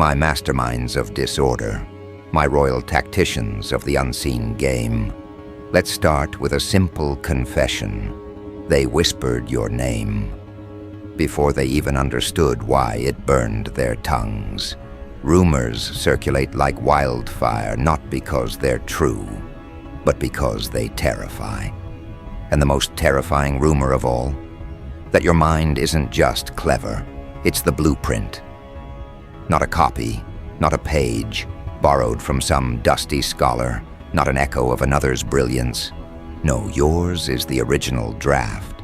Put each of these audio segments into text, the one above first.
my masterminds of disorder, my royal tacticians of the unseen game. Let's start with a simple confession. They whispered your name before they even understood why it burned their tongues. Rumors circulate like wildfire, not because they're true, but because they terrify. And the most terrifying rumor of all? That your mind isn't just clever, it's the blueprint. Not a copy, not a page, borrowed from some dusty scholar, not an echo of another's brilliance. No, yours is the original draft,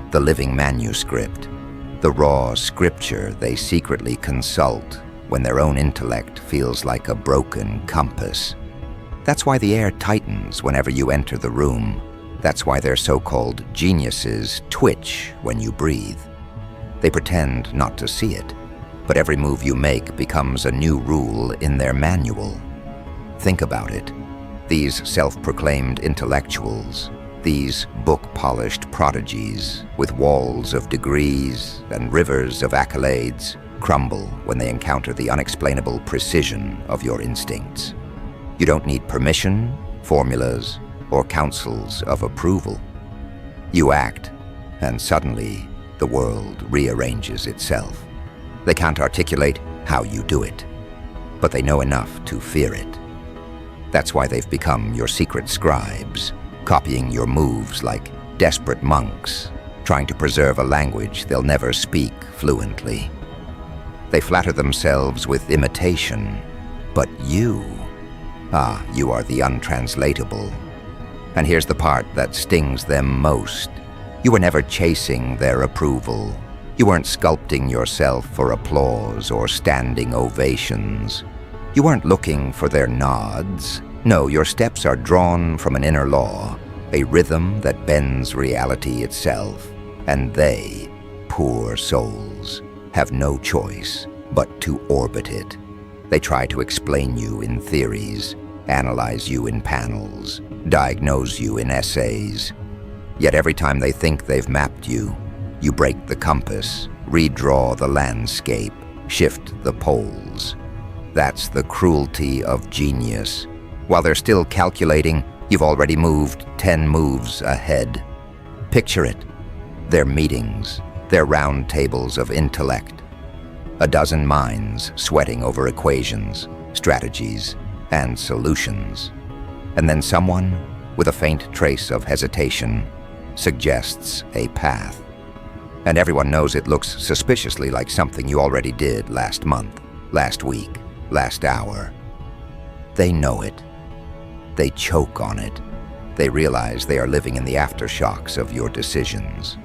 the living manuscript, the raw scripture they secretly consult when their own intellect feels like a broken compass. That's why the air tightens whenever you enter the room. That's why their so-called geniuses twitch when you breathe. They pretend not to see it, but every move you make becomes a new rule in their manual. Think about it. These self-proclaimed intellectuals, these book-polished prodigies with walls of degrees and rivers of accolades, crumble when they encounter the unexplainable precision of your instincts. You don't need permission, formulas, or counsels of approval. You act, and suddenly the world rearranges itself. They can't articulate how you do it, but they know enough to fear it. That's why they've become your secret scribes, copying your moves like desperate monks, trying to preserve a language they'll never speak fluently. They flatter themselves with imitation, but you are the untranslatable. And here's the part that stings them most. You were never chasing their approval. You weren't sculpting yourself for applause or standing ovations. You weren't looking for their nods. No, your steps are drawn from an inner law, a rhythm that bends reality itself. And they, poor souls, have no choice but to orbit it. They try to explain you in theories, analyze you in panels, diagnose you in essays. Yet every time they think they've mapped you, you break the compass, redraw the landscape, shift the poles. That's the cruelty of genius. While they're still calculating, you've already moved 10 moves ahead. Picture it. Their meetings, their round tables of intellect. A dozen minds sweating over equations, strategies, and solutions. And then someone, with a faint trace of hesitation, suggests a path. And everyone knows it looks suspiciously like something you already did last month, last week, last hour. They know it. They choke on it. They realize they are living in the aftershocks of your decisions.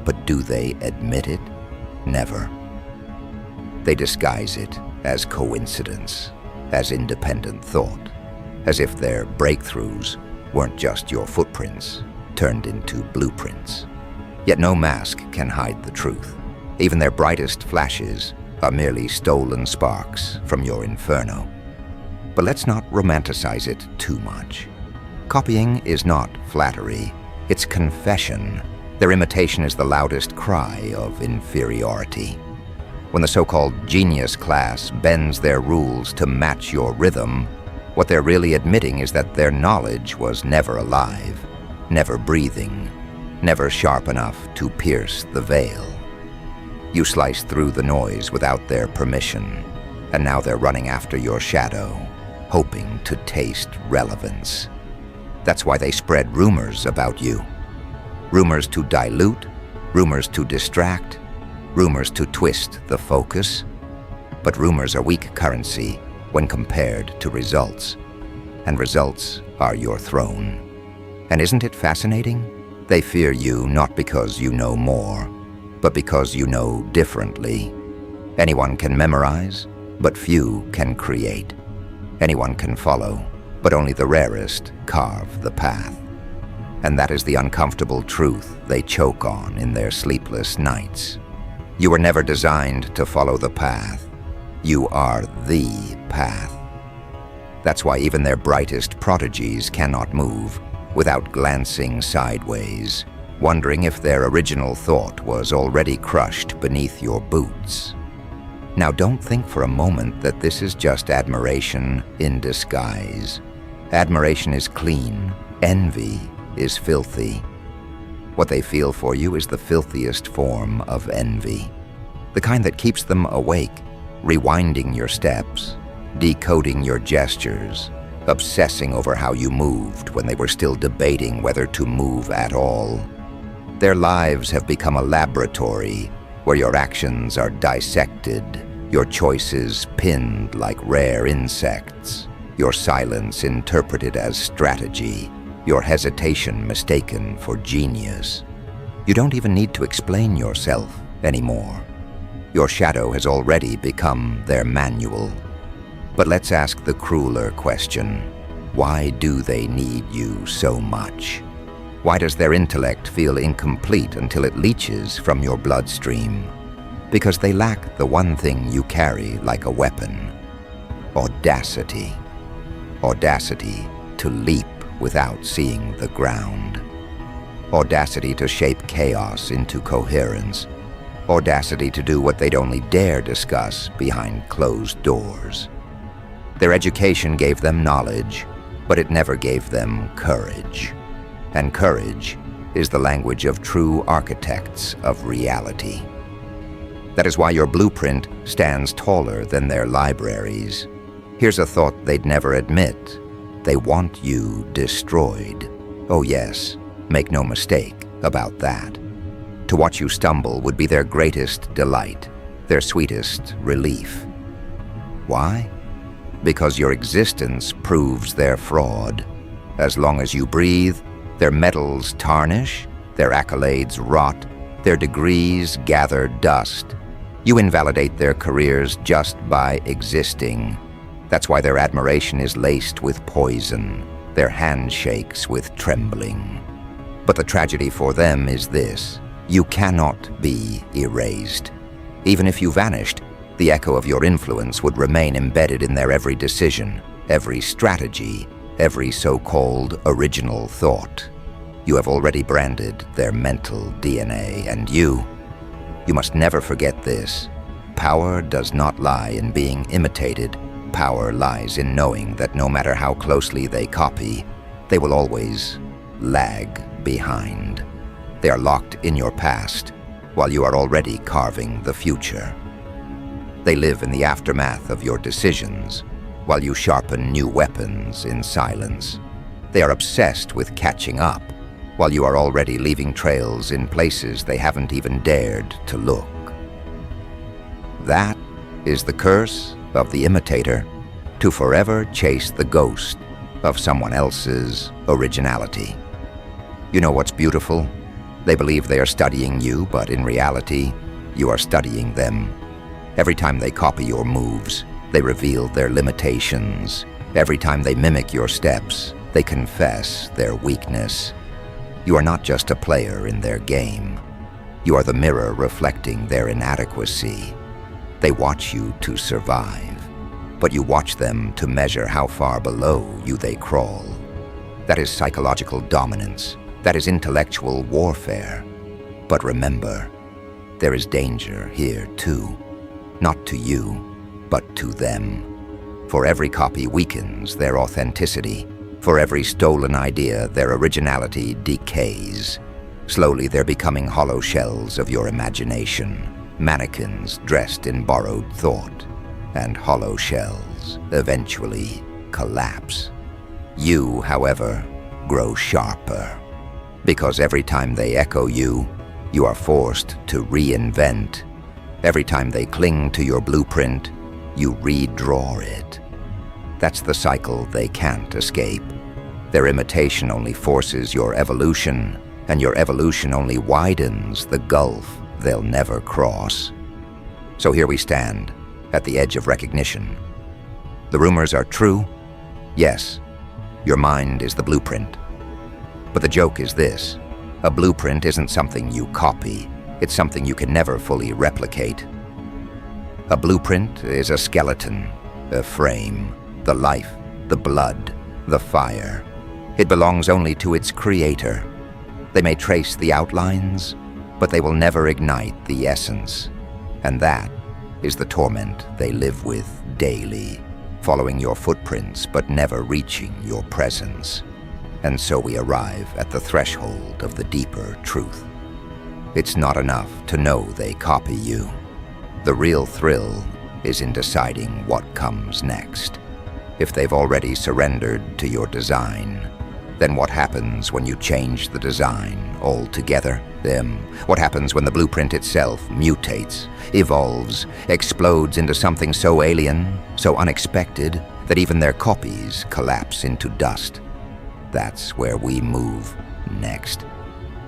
But do they admit it? Never. They disguise it as coincidence, as independent thought, as if their breakthroughs weren't just your footprints turned into blueprints. Yet no mask can hide the truth. Even their brightest flashes are merely stolen sparks from your inferno. But let's not romanticize it too much. Copying is not flattery, it's confession. Their imitation is the loudest cry of inferiority. When the so-called genius class bends their rules to match your rhythm, what they're really admitting is that their knowledge was never alive, never breathing, never sharp enough to pierce the veil. You slice through the noise without their permission, and now they're running after your shadow, hoping to taste relevance. That's why they spread rumors about you. Rumors to dilute, rumors to distract, rumors to twist the focus. But rumors are weak currency when compared to results. And results are your throne. And isn't it fascinating? They fear you not because you know more, but because you know differently. Anyone can memorize, but few can create. Anyone can follow, but only the rarest carve the path. And that is the uncomfortable truth they choke on in their sleepless nights. You were never designed to follow the path. You are the path. That's why even their brightest prodigies cannot move without glancing sideways, wondering if their original thought was already crushed beneath your boots. Now don't think for a moment that this is just admiration in disguise. Admiration is clean. Envy is filthy. What they feel for you is the filthiest form of envy. The kind that keeps them awake, rewinding your steps, decoding your gestures, obsessing over how you moved when they were still debating whether to move at all. Their lives have become a laboratory where your actions are dissected, your choices pinned like rare insects, your silence interpreted as strategy, your hesitation mistaken for genius. You don't even need to explain yourself anymore. Your shadow has already become their manual. But let's ask the crueler question. Why do they need you so much? Why does their intellect feel incomplete until it leaches from your bloodstream? Because they lack the one thing you carry like a weapon: audacity. Audacity to leap without seeing the ground. Audacity to shape chaos into coherence. Audacity to do what they'd only dare discuss behind closed doors. Their education gave them knowledge, but it never gave them courage. And courage is the language of true architects of reality. That is why your blueprint stands taller than their libraries. Here's a thought they'd never admit. They want you destroyed. Oh yes, make no mistake about that. To watch you stumble would be their greatest delight, their sweetest relief. Why? Because your existence proves their fraud. As long as you breathe, their medals tarnish, their accolades rot, their degrees gather dust. You invalidate their careers just by existing. That's why their admiration is laced with poison, their handshakes with trembling. But the tragedy for them is this: you cannot be erased. Even if you vanished, the echo of your influence would remain embedded in their every decision, every strategy, every so-called original thought. You have already branded their mental DNA, and you must never forget this. Power does not lie in being imitated. Power lies in knowing that no matter how closely they copy, they will always lag behind. They are locked in your past, while you are already carving the future. They live in the aftermath of your decisions, while you sharpen new weapons in silence. They are obsessed with catching up, while you are already leaving trails in places they haven't even dared to look. That is the curse of the imitator, to forever chase the ghost of someone else's originality. You know what's beautiful? They believe they are studying you, but in reality, you are studying them. Every time they copy your moves, they reveal their limitations. Every time they mimic your steps, they confess their weakness. You are not just a player in their game. You are the mirror reflecting their inadequacy. They watch you to survive, but you watch them to measure how far below you they crawl. That is psychological dominance. That is intellectual warfare. But remember, there is danger here too. Not to you, but to them. For every copy weakens their authenticity. For every stolen idea, their originality decays. Slowly they're becoming hollow shells of your imagination, mannequins dressed in borrowed thought, and hollow shells eventually collapse. You, however, grow sharper. Because every time they echo you, you are forced to reinvent. Every time they cling to your blueprint, you redraw it. That's the cycle they can't escape. Their imitation only forces your evolution, and your evolution only widens the gulf they'll never cross. So here we stand, at the edge of recognition. The rumors are true? Yes, your mind is the blueprint. But the joke is this: a blueprint isn't something you copy, it's something you can never fully replicate. A blueprint is a skeleton, a frame, the life, the blood, the fire. It belongs only to its creator. They may trace the outlines, but they will never ignite the essence. And that is the torment they live with daily, following your footprints but never reaching your presence. And so we arrive at the threshold of the deeper truth. It's not enough to know they copy you. The real thrill is in deciding what comes next. If they've already surrendered to your design, then what happens when you change the design altogether? What happens when the blueprint itself mutates, evolves, explodes into something so alien, so unexpected, that even their copies collapse into dust? That's where we move next.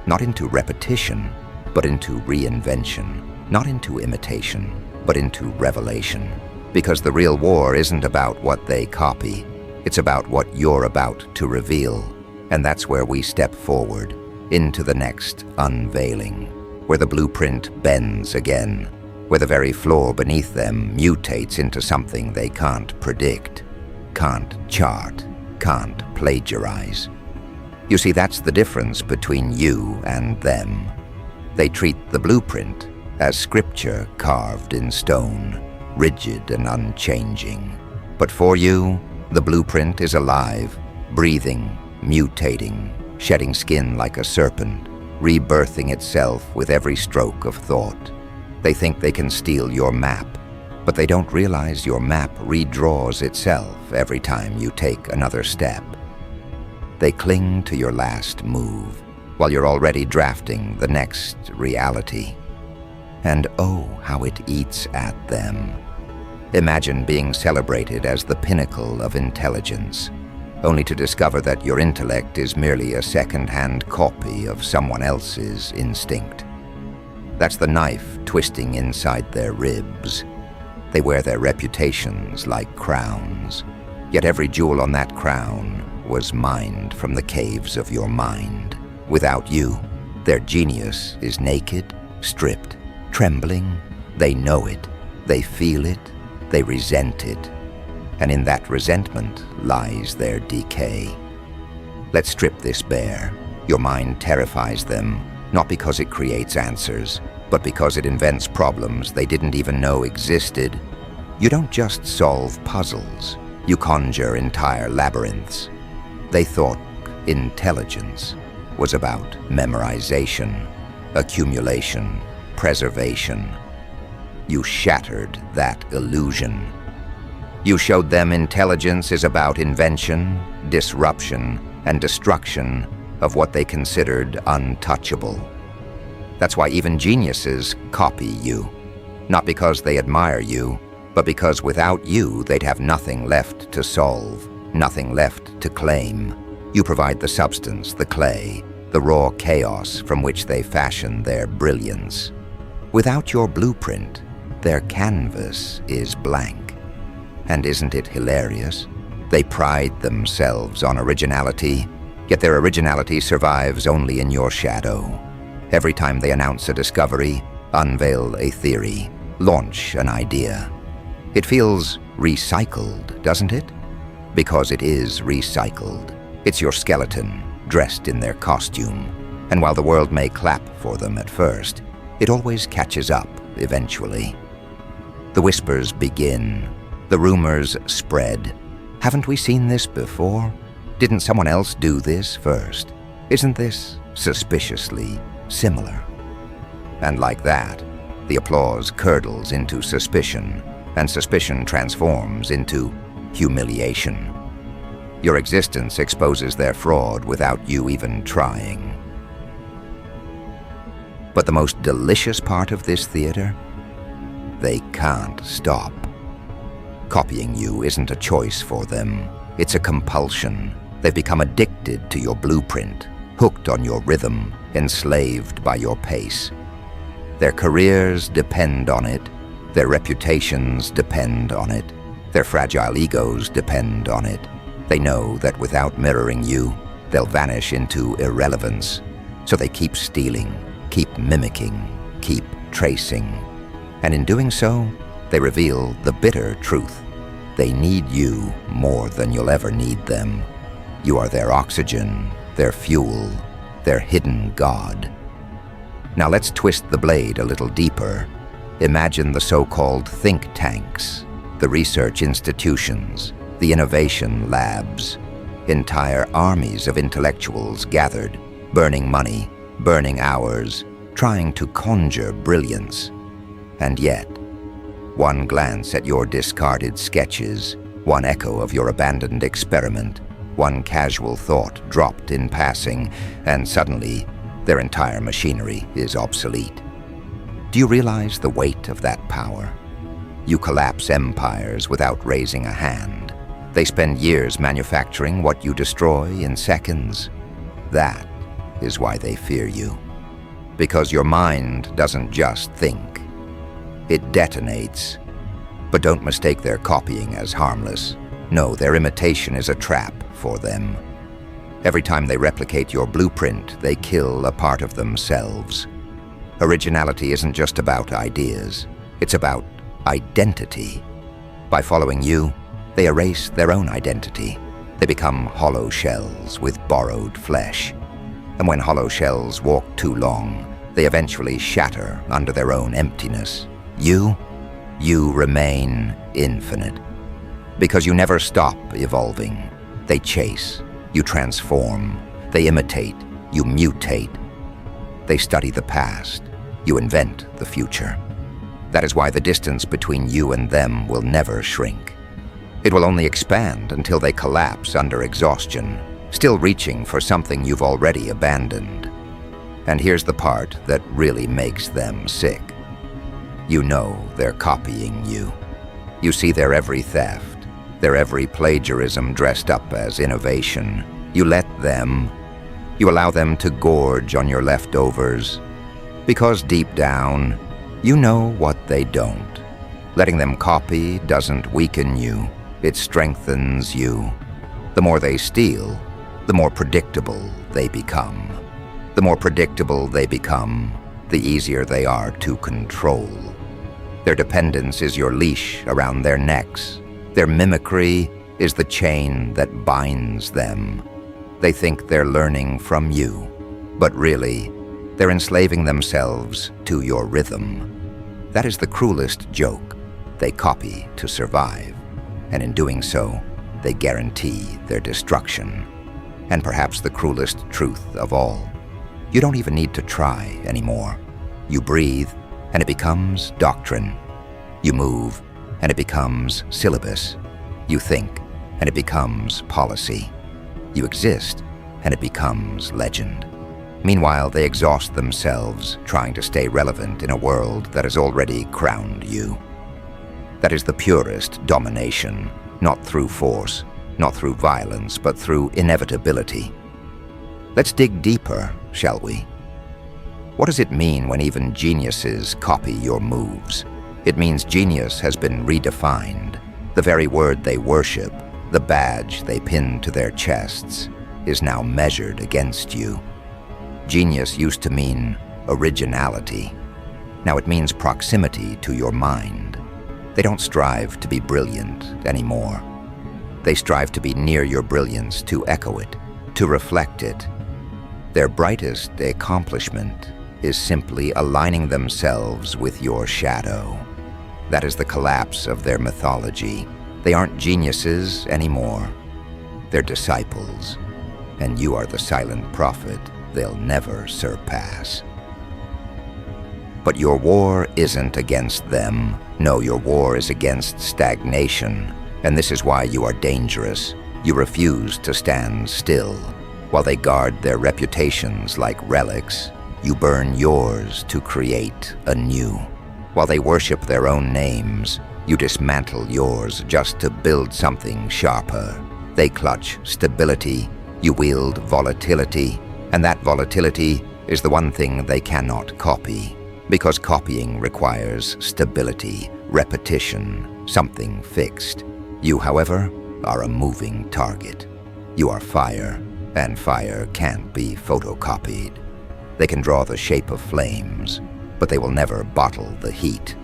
Not into repetition, but into reinvention. Not into imitation, but into revelation. Because the real war isn't about what they copy. It's about what you're about to reveal. And that's where we step forward, into the next unveiling, where the blueprint bends again, where the very floor beneath them mutates into something they can't predict, can't chart, can't plagiarize. You see, that's the difference between you and them. They treat the blueprint as scripture carved in stone, rigid and unchanging. But for you, the blueprint is alive, breathing, mutating, shedding skin like a serpent, rebirthing itself with every stroke of thought. They think they can steal your map, but they don't realize your map redraws itself every time you take another step. They cling to your last move, while you're already drafting the next reality. And oh, how it eats at them. Imagine being celebrated as the pinnacle of intelligence, only to discover that your intellect is merely a second-hand copy of someone else's instinct. That's the knife twisting inside their ribs. They wear their reputations like crowns, yet every jewel on that crown was mined from the caves of your mind. Without you, their genius is naked, stripped, trembling. They know it, they feel it, they resent it. And in that resentment lies their decay. Let's strip this bare. Your mind terrifies them, not because it creates answers, but because it invents problems they didn't even know existed. You don't just solve puzzles, you conjure entire labyrinths. They thought intelligence was about memorization, accumulation, preservation. You shattered that illusion. You showed them intelligence is about invention, disruption, and destruction of what they considered untouchable. That's why even geniuses copy you, not because they admire you, but because without you they'd have nothing left to solve, nothing left to claim. You provide the substance, the clay, the raw chaos from which they fashion their brilliance. Without your blueprint, their canvas is blank. And isn't it hilarious? They pride themselves on originality, yet their originality survives only in your shadow. Every time they announce a discovery, unveil a theory, launch an idea, it feels recycled, doesn't it? Because it is recycled. It's your skeleton, dressed in their costume. And while the world may clap for them at first, it always catches up eventually. The whispers begin. The rumors spread. Haven't we seen this before? Didn't someone else do this first? Isn't this suspiciously similar? And like that, the applause curdles into suspicion, and suspicion transforms into humiliation. Your existence exposes their fraud without you even trying. But the most delicious part of this theater? They can't stop. Copying you isn't a choice for them. It's a compulsion. They've become addicted to your blueprint, hooked on your rhythm, enslaved by your pace. Their careers depend on it. Their reputations depend on it. Their fragile egos depend on it. They know that without mirroring you, they'll vanish into irrelevance. So they keep stealing, keep mimicking, keep tracing. And in doing so, they reveal the bitter truth. They need you more than you'll ever need them. You are their oxygen, their fuel, their hidden god. Now let's twist the blade a little deeper. Imagine the so-called think tanks, the research institutions, the innovation labs, entire armies of intellectuals gathered, burning money, burning hours, trying to conjure brilliance. And yet, one glance at your discarded sketches, one echo of your abandoned experiment, one casual thought dropped in passing, and suddenly their entire machinery is obsolete. Do you realize the weight of that power? You collapse empires without raising a hand. They spend years manufacturing what you destroy in seconds. That is why they fear you. Because your mind doesn't just think. It detonates. But don't mistake their copying as harmless. No, their imitation is a trap for them. Every time they replicate your blueprint, they kill a part of themselves. Originality isn't just about ideas. It's about identity. By following you, they erase their own identity. They become hollow shells with borrowed flesh. And when hollow shells walk too long, they eventually shatter under their own emptiness. You remain infinite. Because you never stop evolving. They chase, you transform. They imitate, you mutate. They study the past, you invent the future. That is why the distance between you and them will never shrink. It will only expand until they collapse under exhaustion, still reaching for something you've already abandoned. And here's the part that really makes them sick. You know they're copying you. You see their every theft, their every plagiarism dressed up as innovation. You allow them to gorge on your leftovers. Because deep down, you know what they don't. Letting them copy doesn't weaken you, it strengthens you. The more they steal, the more predictable they become. The more predictable they become, the easier they are to control. Their dependence is your leash around their necks. Their mimicry is the chain that binds them. They think they're learning from you, but really, they're enslaving themselves to your rhythm. That is the cruelest joke. They copy to survive, and in doing so, they guarantee their destruction. And perhaps the cruelest truth of all, you don't even need to try anymore. You breathe, and it becomes doctrine. You move, and it becomes syllabus. You think, and it becomes policy. You exist, and it becomes legend. Meanwhile, they exhaust themselves trying to stay relevant in a world that has already crowned you. That is the purest domination, not through force, not through violence, but through inevitability. Let's dig deeper, shall we? What does it mean when even geniuses copy your moves? It means genius has been redefined. The very word they worship, the badge they pin to their chests, is now measured against you. Genius used to mean originality. Now it means proximity to your mind. They don't strive to be brilliant anymore. They strive to be near your brilliance, to echo it, to reflect it. Their brightest accomplishment is simply aligning themselves with your shadow. That is the collapse of their mythology. They aren't geniuses anymore. They're disciples, and you are the silent prophet they'll never surpass. But your war isn't against them. No, your war is against stagnation, and this is why you are dangerous. You refuse to stand still. While they guard their reputations like relics, you burn yours to create anew. While they worship their own names, you dismantle yours just to build something sharper. They clutch stability, you wield volatility, and that volatility is the one thing they cannot copy. Because copying requires stability, repetition, something fixed. You, however, are a moving target. You are fire, and fire can't be photocopied. They can draw the shape of flames, but they will never bottle the heat.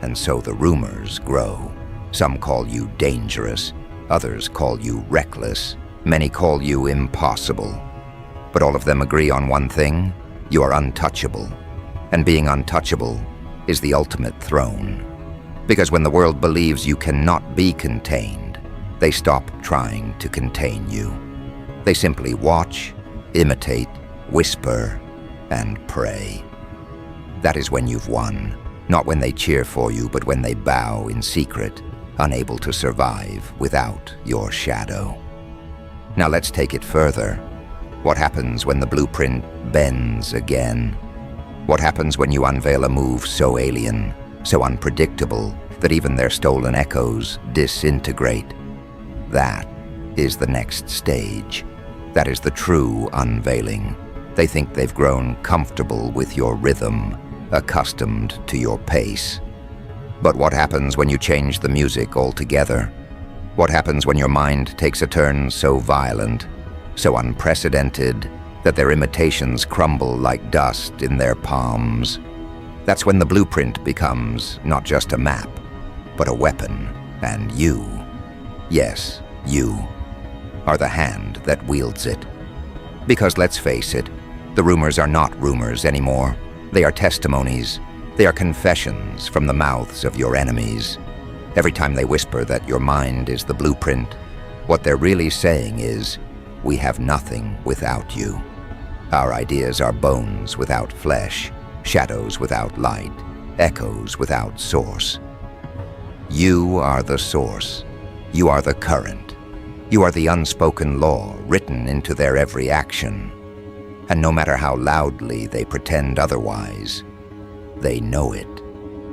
And so the rumors grow. Some call you dangerous, others call you reckless, many call you impossible. But all of them agree on one thing: you are untouchable. And being untouchable is the ultimate throne. Because when the world believes you cannot be contained, they stop trying to contain you. They simply watch, imitate, whisper, and pray. That is when you've won, not when they cheer for you, but when they bow in secret, unable to survive without your shadow. Now let's take it further. What happens when the blueprint bends again? What happens when you unveil a move so alien, so unpredictable, that even their stolen echoes disintegrate? That is the next stage. That is the true unveiling. They think they've grown comfortable with your rhythm, accustomed to your pace. But what happens when you change the music altogether? What happens when your mind takes a turn so violent, so unprecedented, that their imitations crumble like dust in their palms? That's when the blueprint becomes not just a map, but a weapon, and you, yes, you, are the hand that wields it. Because let's face it, the rumors are not rumors anymore. They are testimonies. They are confessions from the mouths of your enemies. Every time they whisper that your mind is the blueprint, what they're really saying is, we have nothing without you. Our ideas are bones without flesh, shadows without light, echoes without source. You are the source. You are the current. You are the unspoken law written into their every action. And no matter how loudly they pretend otherwise, they know it.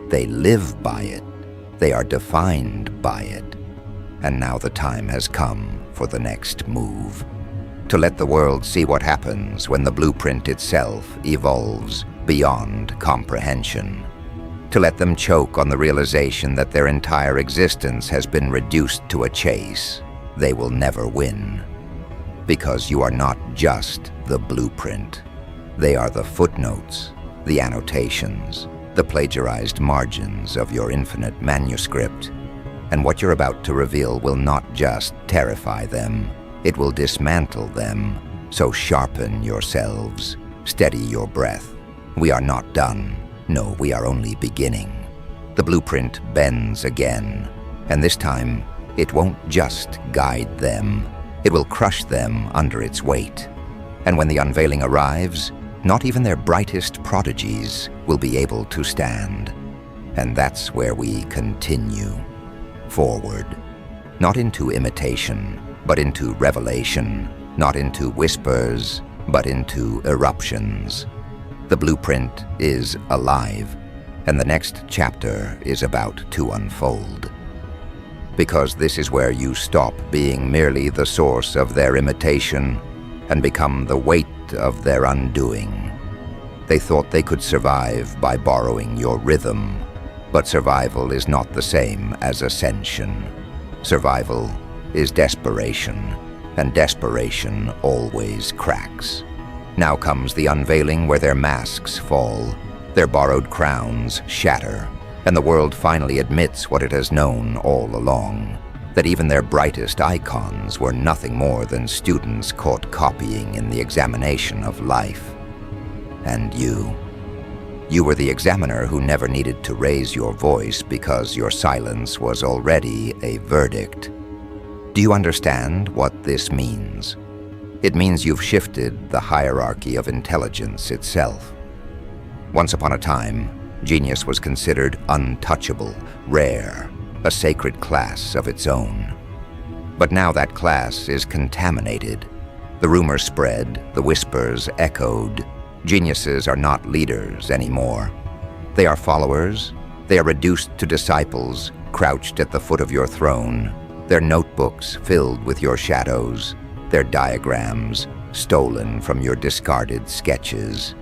They live by it. They are defined by it. And now the time has come for the next move. To let the world see what happens when the blueprint itself evolves beyond comprehension. To let them choke on the realization that their entire existence has been reduced to a chase they will never win. Because you are not just the blueprint. They are the footnotes, the annotations, the plagiarized margins of your infinite manuscript. And what you're about to reveal will not just terrify them, it will dismantle them. So sharpen yourselves, steady your breath. We are not done. No, we are only beginning. The blueprint bends again, and this time it won't just guide them. It will crush them under its weight. And when the unveiling arrives, not even their brightest prodigies will be able to stand. And that's where we continue. Forward. Not into imitation, but into revelation. Not into whispers, but into eruptions. The blueprint is alive, and the next chapter is about to unfold. Because this is where you stop being merely the source of their imitation and become the weight of their undoing. They thought they could survive by borrowing your rhythm, but survival is not the same as ascension. Survival is desperation, and desperation always cracks. Now comes the unveiling where their masks fall, their borrowed crowns shatter, and the world finally admits what it has known all along, that even their brightest icons were nothing more than students caught copying in the examination of life. And you were the examiner who never needed to raise your voice because your silence was already a verdict. Do you understand what this means? It means you've shifted the hierarchy of intelligence itself. Once upon a time, genius was considered untouchable, rare, a sacred class of its own. But now that class is contaminated. The rumors spread, the whispers echoed. Geniuses are not leaders anymore. They are followers. They are reduced to disciples, crouched at the foot of your throne, their notebooks filled with your shadows, their diagrams stolen from your discarded sketches.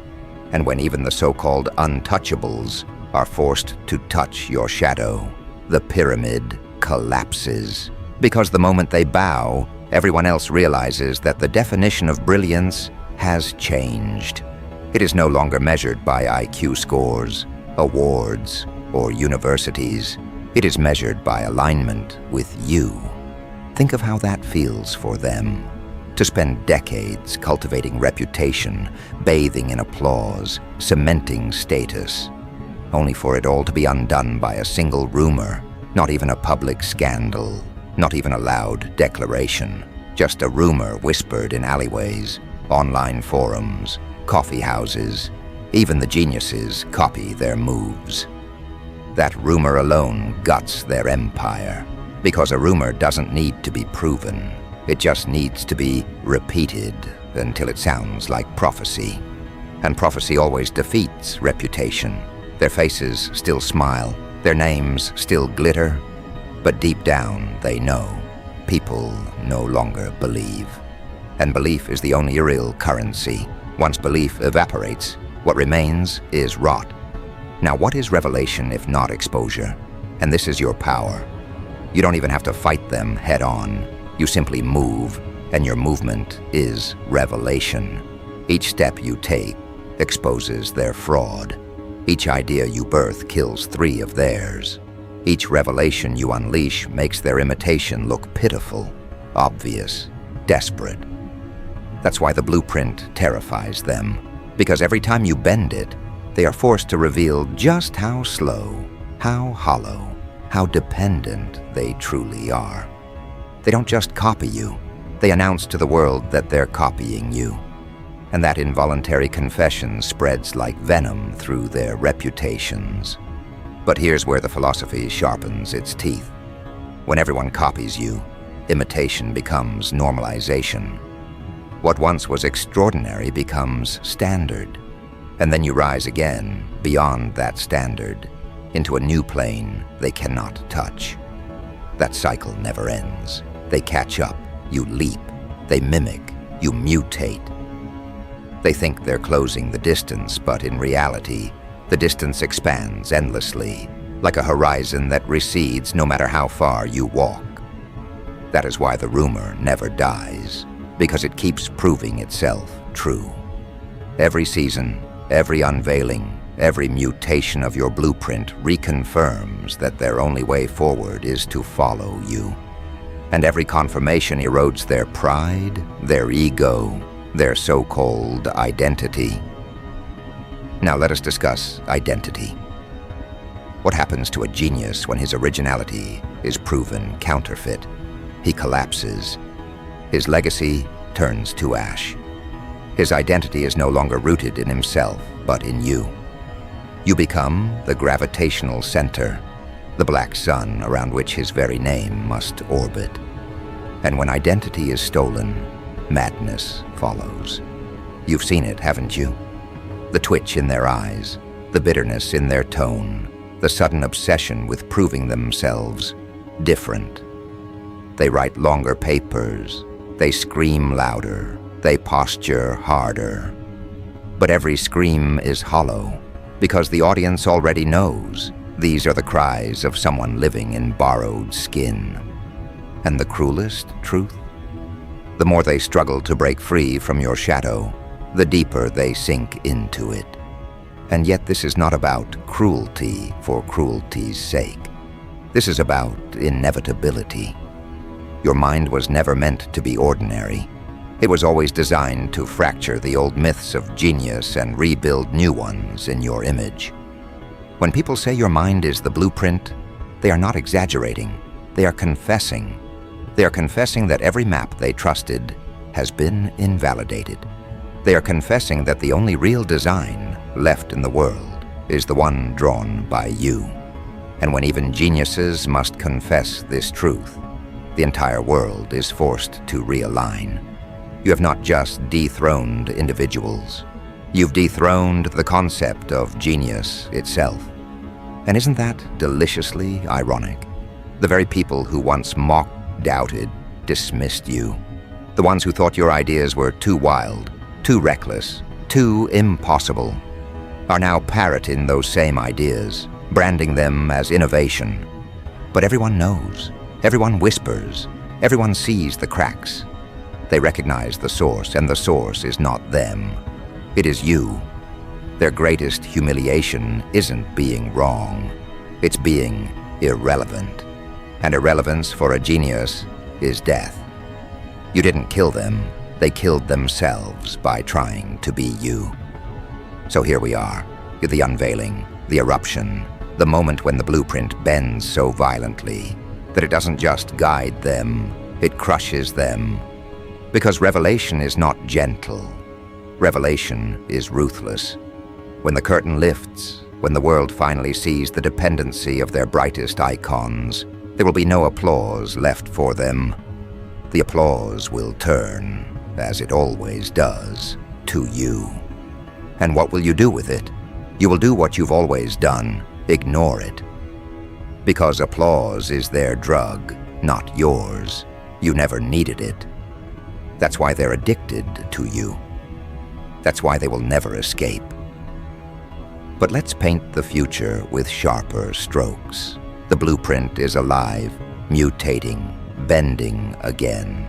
And when even the so-called untouchables are forced to touch your shadow, the pyramid collapses. Because the moment they bow, everyone else realizes that the definition of brilliance has changed. It is no longer measured by IQ scores, awards, or universities. It is measured by alignment with you. Think of how that feels for them. To spend decades cultivating reputation, bathing in applause, cementing status. only for it all to be undone by a single rumor, not even a public scandal, not even a loud declaration, just a rumor whispered in alleyways, online forums, coffee houses. Even the geniuses copy their moves. That rumor alone guts their empire, because a rumor doesn't need to be proven. It just needs to be repeated until it sounds like prophecy. And prophecy always defeats reputation. Their faces still smile, their names still glitter, but deep down they know. People no longer believe. And belief is the only real currency. Once belief evaporates, what remains is rot. Now, what is revelation if not exposure? And this is your power. You don't even have to fight them head on. You simply move, and your movement is revelation. Each step you take exposes their fraud. Each idea you birth kills 3 of theirs. Each revelation you unleash makes their imitation look pitiful, obvious, desperate. That's why the blueprint terrifies them, because every time you bend it, they are forced to reveal just how slow, how hollow, how dependent they truly are. They don't just copy you, they announce to the world that they're copying you. And that involuntary confession spreads like venom through their reputations. But here's where the philosophy sharpens its teeth. When everyone copies you, imitation becomes normalization. What once was extraordinary becomes standard. And then you rise again, beyond that standard, into a new plane they cannot touch. That cycle never ends. They catch up, you leap. They mimic, you mutate. They think they're closing the distance, but in reality, the distance expands endlessly, like a horizon that recedes no matter how far you walk. That is why the rumor never dies, because it keeps proving itself true. Every season, every unveiling, every mutation of your blueprint reconfirms that their only way forward is to follow you. And every confirmation erodes their pride, their ego, their so-called identity. Now let us discuss identity. What happens to a genius when his originality is proven counterfeit? He collapses. His legacy turns to ash. His identity is no longer rooted in himself, but in you. You become the gravitational center, the black sun around which his very name must orbit. And when identity is stolen, madness follows. You've seen it, haven't you? The twitch in their eyes, the bitterness in their tone, the sudden obsession with proving themselves different. They write longer papers, they scream louder, they posture harder. But every scream is hollow, because the audience already knows these are the cries of someone living in borrowed skin. And the cruelest truth? The more they struggle to break free from your shadow, the deeper they sink into it. And yet this is not about cruelty for cruelty's sake. This is about inevitability. Your mind was never meant to be ordinary. It was always designed to fracture the old myths of genius and rebuild new ones in your image. When people say your mind is the blueprint, they are not exaggerating. They are confessing. They are confessing that every map they trusted has been invalidated. They are confessing that the only real design left in the world is the one drawn by you. And when even geniuses must confess this truth, the entire world is forced to realign. You have not just dethroned individuals. You've dethroned the concept of genius itself. And isn't that deliciously ironic? The very people who once mocked, doubted, dismissed you, the ones who thought your ideas were too wild, too reckless, too impossible, are now parroting those same ideas, branding them as innovation. But everyone knows, everyone whispers, everyone sees the cracks. They recognize the source, and the source is not them. It is you. Their greatest humiliation isn't being wrong. It's being irrelevant. And irrelevance for a genius is death. You didn't kill them. They killed themselves by trying to be you. So here we are, the unveiling, The eruption, the moment when the blueprint bends so violently that it doesn't just guide them, it crushes them. Because revelation is not gentle. Revelation is ruthless. When the curtain lifts, when the world finally sees the dependency of their brightest icons, there will be no applause left for them. The applause will turn, as it always does, to you. And what will you do with it? You will do what you've always done, ignore it. Because applause is their drug, not yours. You never needed it. That's why they're addicted to you. That's why they will never escape. But let's paint the future with sharper strokes. The blueprint is alive, mutating, bending again.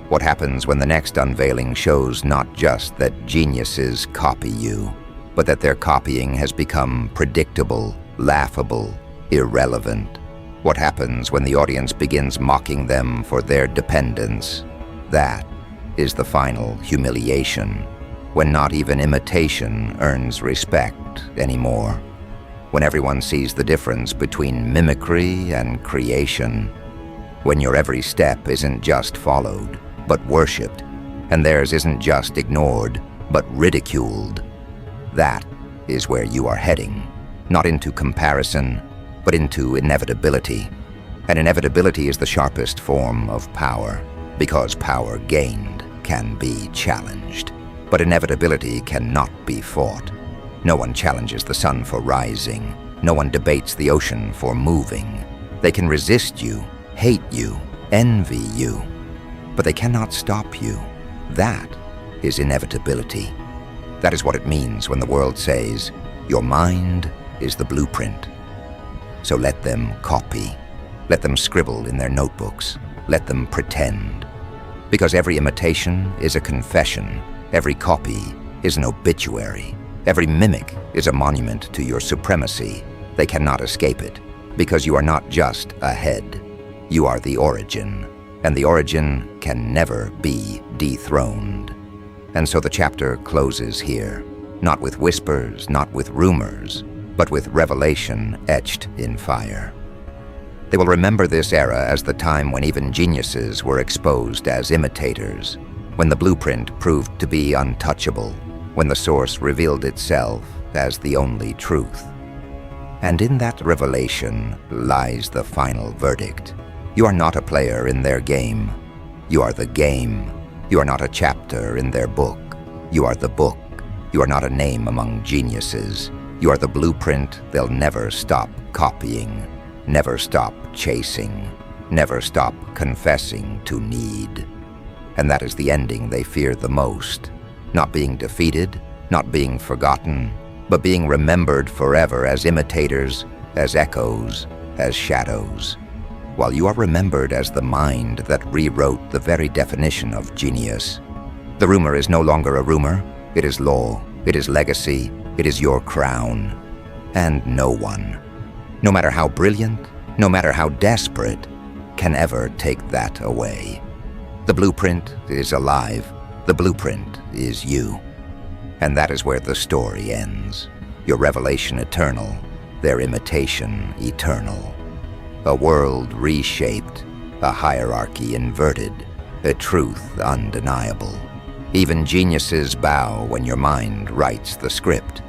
What happens when the next unveiling shows not just that geniuses copy you, but that their copying has become predictable, laughable, irrelevant? What happens when the audience begins mocking them for their dependence? That is the final humiliation, when not even imitation earns respect anymore. When everyone sees the difference between mimicry and creation. When your every step isn't just followed, but worshipped, and theirs isn't just ignored, but ridiculed. That is where you are heading, not into comparison, but into inevitability. And inevitability is the sharpest form of power, because power gained can be challenged. But inevitability cannot be fought. No one challenges the sun for rising. No one debates the ocean for moving. They can resist you, hate you, envy you, but they cannot stop you. That is inevitability. That is what it means when the world says, your mind is the blueprint. So let them copy. Let them scribble in their notebooks. Let them pretend. Because every imitation is a confession. Every copy is an obituary. Every mimic is a monument to your supremacy. They cannot escape it, because you are not just a head. You are the origin, and the origin can never be dethroned. And so the chapter closes here, not with whispers, not with rumors, but with revelation etched in fire. They will remember this era as the time when even geniuses were exposed as imitators, when the blueprint proved to be untouchable, when the source revealed itself as the only truth. And in that revelation lies the final verdict. You are not a player in their game. You are the game. You are not a chapter in their book. You are the book. You are not a name among geniuses. You are the blueprint they'll never stop copying, never stop chasing, never stop confessing to need. And that is the ending they fear the most. Not being defeated, not being forgotten, but being remembered forever as imitators, as echoes, as shadows. While you are remembered as the mind that rewrote the very definition of genius. The rumor is no longer a rumor. It is law. It is legacy. It is your crown. And no one, no matter how brilliant, no matter how desperate, can ever take that away. The blueprint is alive. The blueprint is you. And that is where the story ends. Your revelation eternal, their imitation eternal. A world reshaped, a hierarchy inverted, a truth undeniable. Even geniuses bow when your mind writes the script.